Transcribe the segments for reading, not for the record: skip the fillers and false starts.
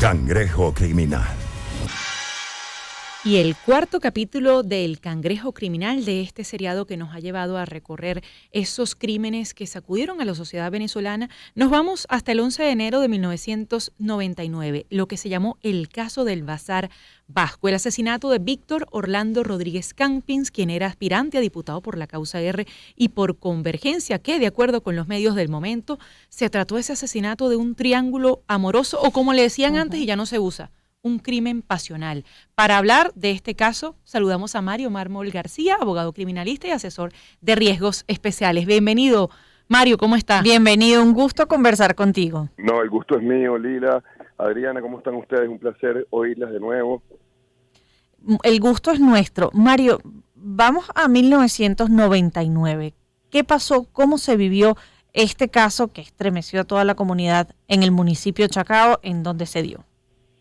Cangrejo Criminal. Y el cuarto capítulo del Cangrejo Criminal, de este seriado que nos ha llevado a recorrer esos crímenes que sacudieron a la sociedad venezolana, nos vamos hasta el 11 de enero de 1999, lo que se llamó el caso del Bazar Vasco, el asesinato de Víctor Orlando Rodríguez Campins, quien era aspirante a diputado por la causa R y por Convergencia, que de acuerdo con los medios del momento, se trató ese asesinato de un triángulo amoroso, o como le decían antes y ya no se usa, un crimen pasional. Para hablar de este caso, saludamos a Mario Mármol García, abogado criminalista y asesor de riesgos especiales. Bienvenido, Mario, ¿cómo está? Bienvenido, un gusto conversar contigo. No, el gusto es mío, Lila. Adriana, ¿cómo están ustedes? Un placer oírlas de nuevo. El gusto es nuestro. Mario, vamos a 1999. ¿Qué pasó? ¿Cómo se vivió este caso que estremeció a toda la comunidad en el municipio de Chacao, en donde se dio?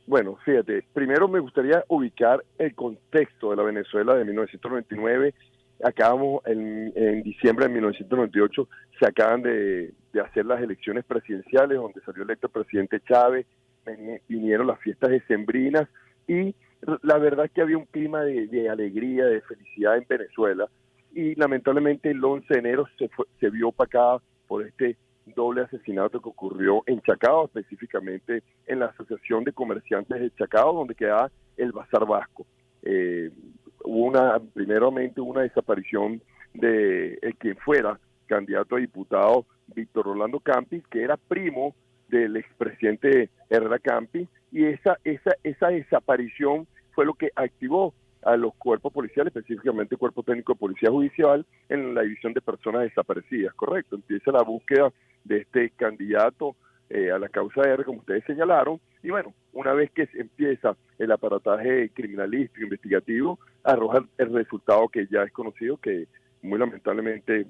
Bueno, fíjate, primero me gustaría ubicar el contexto de la Venezuela de 1999. Acabamos en diciembre de 1998, se acaban de hacer las elecciones presidenciales, donde salió electo el presidente Chávez, vinieron las fiestas decembrinas y la verdad es que había un clima de alegría, de felicidad en Venezuela, y lamentablemente el 11 de enero se vio opacada por este doble asesinato que ocurrió en Chacao, específicamente en la Asociación de Comerciantes de Chacao, donde quedaba el Bazar Vasco. Hubo primeramente una desaparición de el quien fuera candidato a diputado Víctor Orlando Campins, que era primo del expresidente Herrera Campins, y esa desaparición fue lo que activó a los cuerpos policiales, específicamente el Cuerpo Técnico de Policía Judicial, en la división de personas desaparecidas, correcto. Empieza la búsqueda de este candidato a la causa R, como ustedes señalaron, y bueno, una vez que empieza el aparataje criminalístico, investigativo, arroja el resultado que ya es conocido, que muy lamentablemente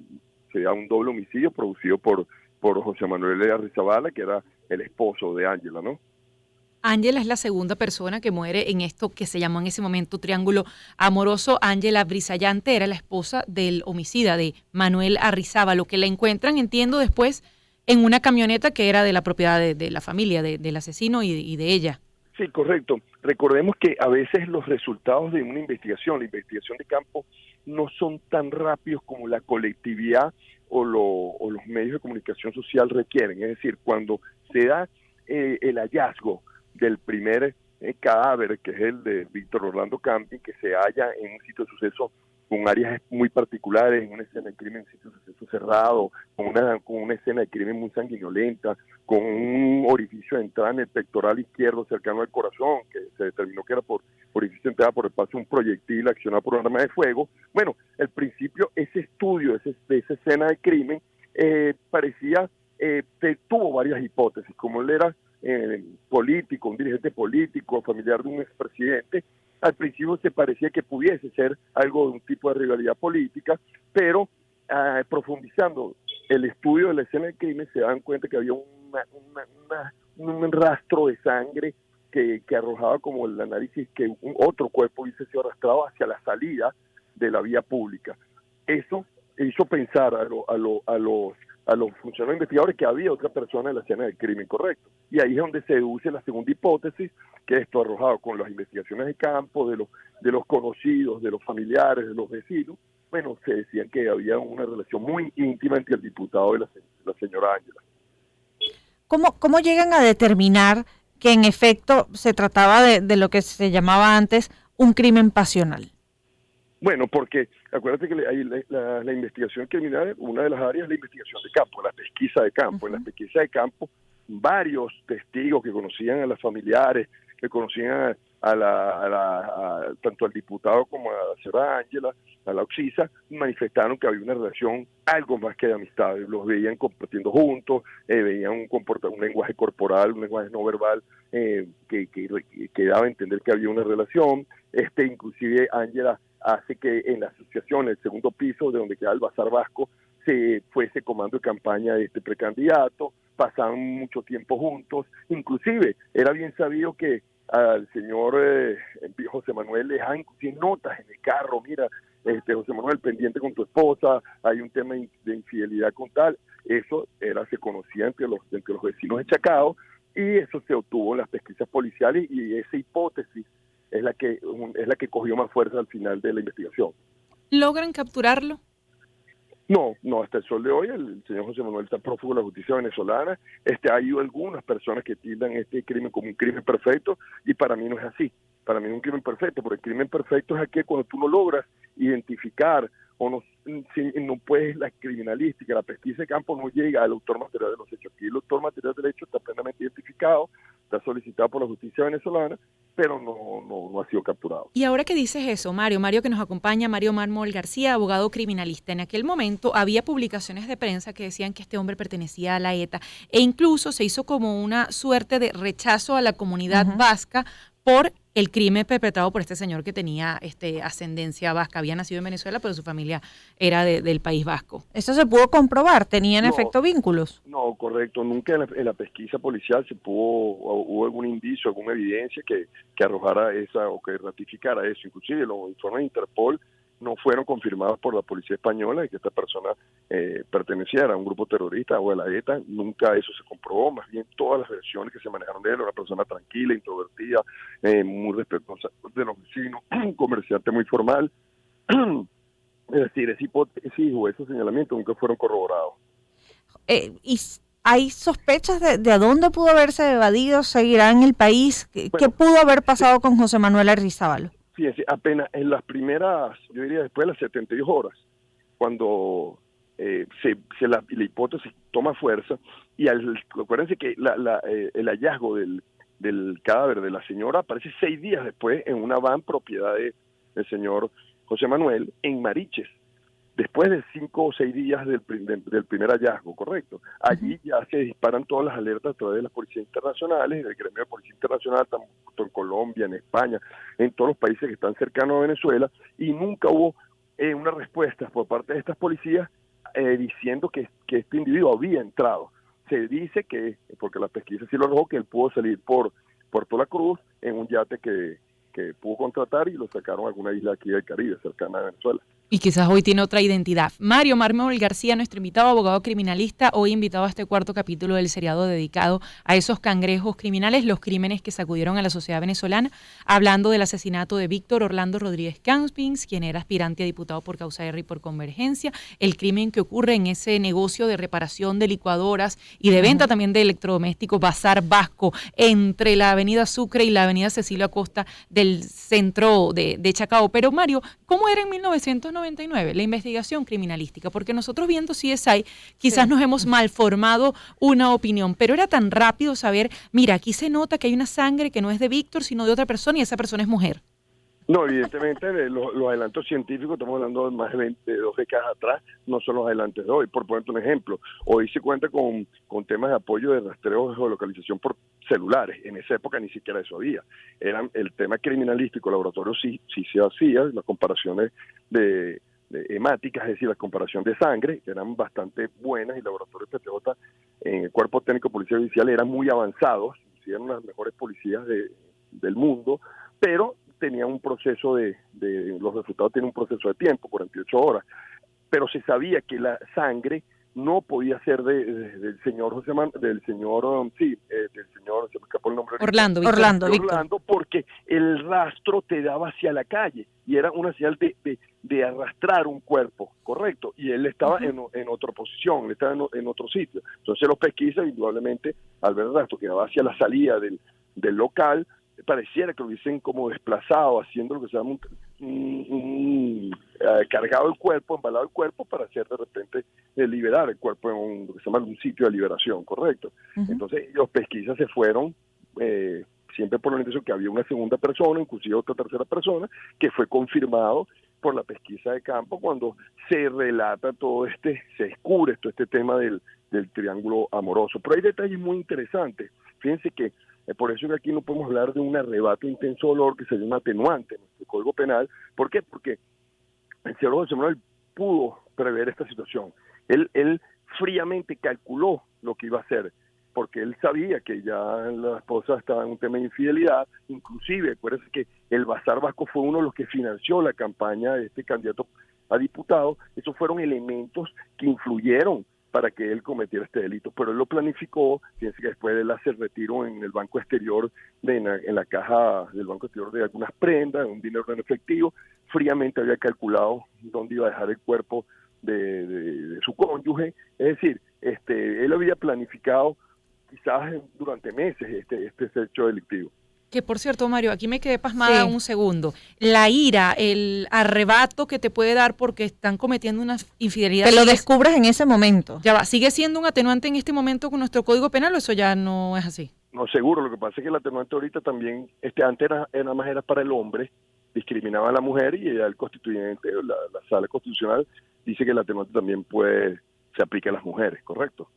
se da un doble homicidio producido por José Manuel Arrizabala, que era el esposo de Ángela, ¿no? Ángela es la segunda persona que muere en esto que se llamó en ese momento triángulo amoroso. Ángela Brizallante era la esposa del homicida de Manuel Arrizabala, que la encuentran, entiendo, después en una camioneta que era de la propiedad de la familia, del asesino y de ella. Sí, correcto. Recordemos que a veces los resultados de una investigación, la investigación de campo, no son tan rápidos como la colectividad o los medios de comunicación social requieren. Es decir, cuando se da el hallazgo del primer cadáver, que es el de Víctor Orlando Campins, que se halla en un sitio de suceso con áreas muy particulares, en una escena de crimen, en un sitio de suceso cerrado, con una escena de crimen muy sanguinolenta, con un orificio de entrada en el pectoral izquierdo cercano al corazón, que se determinó que era por orificio de entrada por el paso de un proyectil accionado por un arma de fuego. Bueno, al principio ese estudio de esa escena de crimen parecía, tuvo varias hipótesis, como él era político, un dirigente político, familiar de un expresidente. Al principio se parecía que pudiese ser algo de un tipo de rivalidad política, pero profundizando el estudio de la escena del crimen se dan cuenta que había un rastro de sangre que arrojaba como el análisis que otro cuerpo hubiese sido arrastrado hacia la salida de la vía pública. Eso hizo pensar a los funcionarios investigadores que había otra persona en la escena del crimen, correcto. Y ahí es donde se deduce la segunda hipótesis, que esto arrojado con las investigaciones de campo, de los conocidos, de los familiares, de los vecinos. Bueno, se decían que había una relación muy íntima entre el diputado y la señora Ángela. ¿Cómo llegan a determinar que en efecto se trataba de lo que se llamaba antes un crimen pasional? Bueno, porque acuérdate que la investigación criminal, una de las áreas es la investigación de campo, la pesquisa de campo. En la pesquisa de campo, varios testigos que conocían a las familiares, que conocían tanto al diputado como a la señora Ángela, a la Oxisa, manifestaron que había una relación algo más que de amistad. Los veían compartiendo juntos, veían un lenguaje corporal, un lenguaje no verbal que daba a entender que había una relación. Inclusive Ángela hace que en la asociación, el segundo piso de donde queda el Bazar Vasco, se fuese comando de campaña de este precandidato, pasaban mucho tiempo juntos, inclusive era bien sabido que al señor José Manuel le dejaban inclusive notas en el carro, mira, José Manuel, pendiente con tu esposa, hay un tema de infidelidad con tal. Eso se conocía entre los vecinos de Chacao, y eso se obtuvo en las pesquisas policiales y esa hipótesis es la que cogió más fuerza al final de la investigación. ¿Logran capturarlo? No, hasta el sol de hoy el señor José Manuel está prófugo de la justicia venezolana. Hay algunas personas que tildan este crimen como un crimen perfecto y para mí no es así. Para mí es un crimen perfecto, porque el crimen perfecto es aquel cuando tú no logras identificar o no puedes, la criminalística, la pesquisa de campo no llega al autor material de los hechos. Aquí el autor material del hecho está plenamente identificado, está solicitado por la justicia venezolana, pero no ha sido capturado. Y ahora que dices eso, Mario que nos acompaña, Mario Mármol García, abogado criminalista, en aquel momento había publicaciones de prensa que decían que este hombre pertenecía a la ETA e incluso se hizo como una suerte de rechazo a la comunidad vasca por el crimen perpetrado por este señor que tenía ascendencia vasca. Había nacido en Venezuela, pero su familia era del País Vasco. ¿Eso se pudo comprobar? ¿Tenían efecto vínculos? No, correcto. Nunca en la pesquisa policial hubo algún indicio, alguna evidencia que arrojara esa o que ratificara eso. Inclusive los informes de Interpol no fueron confirmados por la policía española de que esta persona perteneciera a un grupo terrorista o a la ETA. Nunca eso se comprobó. Más bien todas las versiones que se manejaron de él, una persona tranquila, introvertida, muy respetuosa de los vecinos, un comerciante muy formal. Es decir, esa hipótesis o esos señalamientos nunca fueron corroborados. ¿Y hay sospechas de a dónde pudo haberse evadido? ¿Seguirá en el país? ¿Qué pudo haber pasado con José Manuel Arrizabalo? Fíjense, apenas en las primeras, yo diría después de las 72 horas, cuando la hipótesis toma fuerza, y acuérdense que el hallazgo del cadáver de la señora aparece 6 días después en una van propiedad del señor José Manuel en Mariches, después de 5 o 6 días del primer hallazgo, correcto. Allí ya se disparan todas las alertas a través de las policías internacionales, del gremio de policía internacional, tanto en Colombia, en España, en todos los países que están cercanos a Venezuela, y nunca hubo una respuesta por parte de estas policías diciendo que este individuo había entrado. Se dice que, porque la pesquisa sí lo arrojó, que él pudo salir por Puerto La Cruz en un yate que pudo contratar y lo sacaron a alguna isla aquí del Caribe, cercana a Venezuela. Y quizás hoy tiene otra identidad. Mario Mármol García, nuestro invitado, abogado criminalista, hoy invitado a este cuarto capítulo del seriado dedicado a esos cangrejos criminales, los crímenes que sacudieron a la sociedad venezolana, hablando del asesinato de Víctor Orlando Rodríguez Campins, quien era aspirante a diputado por Causa R y por Convergencia, el crimen que ocurre en ese negocio de reparación de licuadoras y de venta también de electrodomésticos, Bazar Vasco, entre la avenida Sucre y la avenida Cecilio Acosta del centro de Chacao. Pero Mario, ¿cómo era en 1999 la investigación criminalística? Porque nosotros viendo CSI quizás nos hemos malformado una opinión, pero era tan rápido saber, mira, aquí se nota que hay una sangre que no es de Víctor, sino de otra persona y esa persona es mujer. No, evidentemente los adelantos científicos, estamos hablando de más de 2 décadas atrás, no son los adelantos de hoy. Por ponerte un ejemplo, hoy se cuenta con temas de apoyo de rastreo de geolocalización por celulares. En esa época ni siquiera eso había. El tema criminalístico, laboratorio sí se hacía, las comparaciones de hemáticas, es decir, la comparación de sangre, que eran bastante buenas, y laboratorios PTJ en el Cuerpo Técnico Policial Judicial eran muy avanzados, eran una de las mejores policías del mundo, pero tenía un proceso los resultados tienen un proceso de tiempo, 48 horas, pero se sabía que la sangre no podía ser del señor se me escapó el nombre. Orlando, porque el rastro te daba hacia la calle y era una señal de arrastrar un cuerpo, correcto, y él estaba en otra posición, él estaba en otro sitio. Entonces los pesquisas, indudablemente, al ver el rastro que daba hacia la salida del local, pareciera que lo hubiesen como desplazado, haciendo lo que se llama cargado el cuerpo, embalado el cuerpo, para hacer de repente liberar el cuerpo en lo que se llama un sitio de liberación, correcto. Entonces los pesquisas se fueron siempre por la intención que había una segunda persona, inclusive otra tercera persona, que fue confirmado por la pesquisa de campo cuando se relata se descubre todo este tema del triángulo amoroso. Pero hay detalles muy interesantes. Fíjense que por eso que aquí no podemos hablar de un arrebato intenso dolor, que sería un atenuante en nuestro Código Penal. ¿Por qué? Porque el señor José Manuel pudo prever esta situación. Él fríamente calculó lo que iba a hacer, porque él sabía que ya la esposa estaba en un tema de infidelidad. Inclusive, acuérdense que el Bazar Vasco fue uno de los que financió la campaña de este candidato a diputado. Esos fueron elementos que influyeron para que él cometiera este delito, pero él lo planificó. Fíjense que después él hace el retiro en el banco exterior, en la caja del banco exterior de algunas prendas, un dinero en efectivo. Fríamente había calculado dónde iba a dejar el cuerpo de su cónyuge. Es decir, él había planificado quizás durante meses este hecho delictivo. Que por cierto, Mario, aquí me quedé pasmada un segundo. La ira, el arrebato que te puede dar porque están cometiendo una infidelidad. Te lo descubres en ese momento. Ya va, ¿sigue siendo un atenuante en este momento con nuestro Código Penal o eso ya no es así? No, seguro. Lo que pasa es que el atenuante ahorita también, antes nada más era para el hombre, discriminaba a la mujer, y el constituyente, la sala constitucional, dice que el atenuante también se aplica a las mujeres, ¿correcto?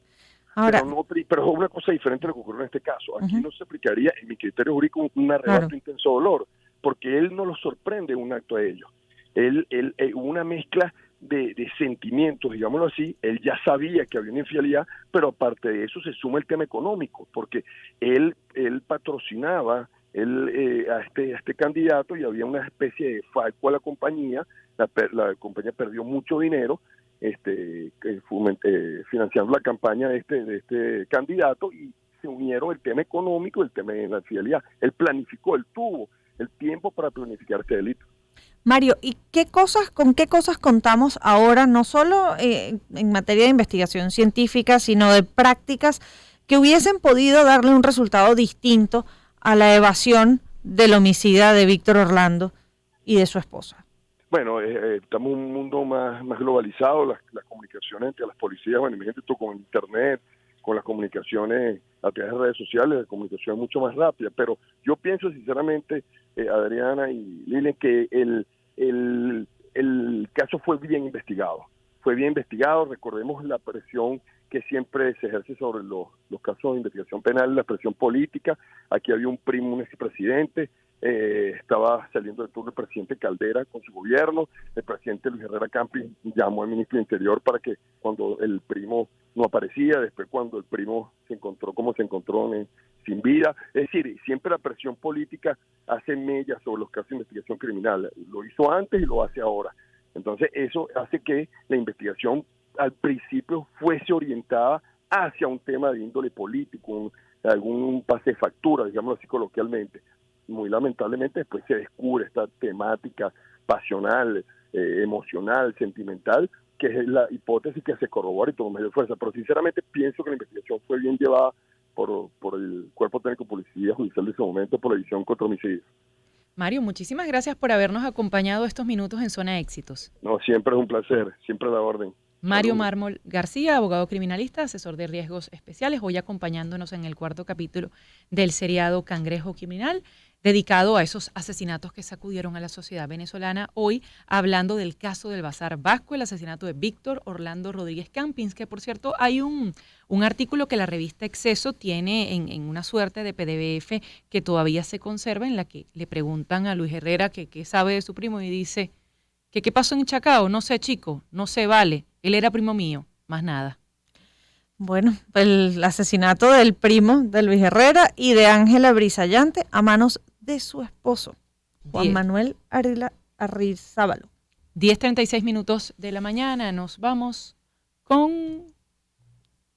Ahora, pero es una cosa diferente a lo que ocurrió en este caso. Aquí no se aplicaría, en mi criterio jurídico, un arrebato intenso de dolor, porque él no lo sorprende un acto a ellos. Él una mezcla de sentimientos, digámoslo así. Él ya sabía que había una infidelidad, pero aparte de eso se suma el tema económico, porque él patrocinaba a este candidato, y había una especie de falco a la compañía. La compañía perdió mucho dinero financiando la campaña de este candidato, y se unieron el tema económico y el tema de la infidelidad. Él planificó, él tuvo el tiempo para planificar este delito. Mario, ¿y con qué cosas contamos ahora, no solo en materia de investigación científica, sino de prácticas que hubiesen podido darle un resultado distinto a la evasión del homicida de Víctor Orlando y de su esposa? Bueno, estamos en un mundo más globalizado. Las comunicaciones entre las policías, bueno, imagínate tú con internet, con las comunicaciones a través de redes sociales, la comunicación es mucho más rápida. Pero yo pienso sinceramente, Adriana y Lilian, que el caso fue bien investigado. Recordemos la presión que siempre se ejerce sobre los casos de investigación penal, la presión política. Aquí había un expresidente. Estaba saliendo del turno el presidente Caldera con su gobierno. El presidente Luis Herrera Campos llamó al ministro del Interior para que, cuando el primo no aparecía, después cuando el primo se encontró como se encontró sin vida. Es decir, siempre la presión política hace mella sobre los casos de investigación criminal. Lo hizo antes y lo hace ahora. Entonces eso hace que la investigación al principio fuese orientada hacia un tema de índole político, algún pase de factura, digámoslo así coloquialmente. Muy lamentablemente después se descubre esta temática pasional, emocional, sentimental, que es la hipótesis que se corrobora y toma mayor fuerza. Pero sinceramente pienso que la investigación fue bien llevada por el Cuerpo Técnico de Policía Judicial de ese momento, por la División contra Homicidios. Mario, muchísimas gracias por habernos acompañado estos minutos en Zona Éxitos. No, siempre es un placer, siempre a la orden. Mario Mármol García, abogado criminalista, asesor de riesgos especiales, hoy acompañándonos en el cuarto capítulo del seriado Cangrejo Criminal, dedicado a esos asesinatos que sacudieron a la sociedad venezolana. Hoy hablando del caso del Bazar Vasco, el asesinato de Víctor Orlando Rodríguez Campins, que por cierto hay un artículo que la revista Exceso tiene en una suerte de PDF que todavía se conserva, en la que le preguntan a Luis Herrera qué sabe de su primo, y dice que qué pasó en Chacao. No sé, chico, no sé, vale, él era primo mío, más nada. Bueno, el asesinato del primo de Luis Herrera y de Ángela Brizallante a manos de su esposo, Juan Manuel Arrizabalo. 10:36 minutos de la mañana, nos vamos con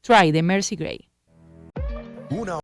Try de Mercy Gray.